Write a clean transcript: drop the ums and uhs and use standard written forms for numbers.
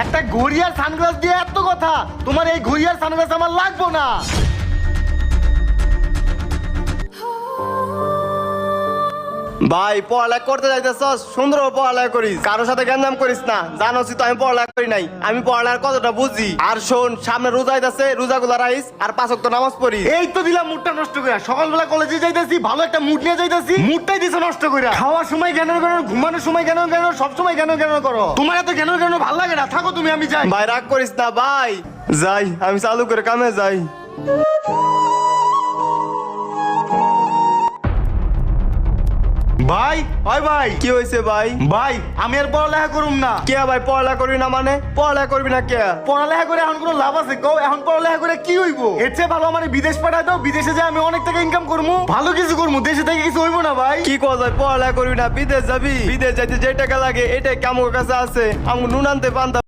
একটা ঘড়ি আর সানগ্লাস দিয়ে এত কথা, তোমার এই ঘড়ি আর সানগ্লাস আমার লাগবো না। ভাই পড়ালেখা করতে যাইতেছস, সুন্দর পড়ালেখা করিস, কারোর সাথে গ্যাঞ্জাম করিস না। জানোসই তো আমি পড়ালেখা করি নাই, আমি পড়ালেখার কতটা বুঝি। আর শোন, সামনে রোজা আইতাছে, রোজাগুলা রাইস আর 5 ওয়াক্ত নামাজ পড়িস। এই তো দিলাম মুডটা নষ্ট করে। সকালবেলা কলেজে যাইতেছি, ভালো একটা মুড নিয়ে যাইতেছি, মুডটাই দিছো নষ্ট করে। খাওয়ার সময় জ্ঞান জ্ঞান, ঘুমানোর সময় জ্ঞান জ্ঞান, সব সময় জ্ঞান জ্ঞান করো। তোমার এত জ্ঞান জ্ঞান ভালো লাগে না, থাকো তুমি, আমি যাই। ভাই রাগ করিস না ভাই, যাই আমি চালু করে কামে যাই। ভাই, ওই ভাই, কি হয়েছে ভাই? ভাই আমি আর পড়ালেখা করুম না। কে ভাই পড়ালেখা করবি না মানে? পড়ালেখা করবি না কে? পড়ালেখা করে এখন কোনো লাভ আছে কও? এখন পড়ালেখা করে কি হইব? এর চেয়ে ভালো আমার বিদেশ পাঠাই দাও, বিদেশে যাই আমি অনেক টাকা ইনকাম করবো, ভালো কিছু করবো। দেশে থেকে কিছু হইব না ভাই। কি কর ভাই, পড়ালেখা করবি না বিদেশ যাবি? বিদেশ যাইতে যে টাকা লাগে এটাই কি আমার কাছে আছে? আমি নুন আনতে পান্তা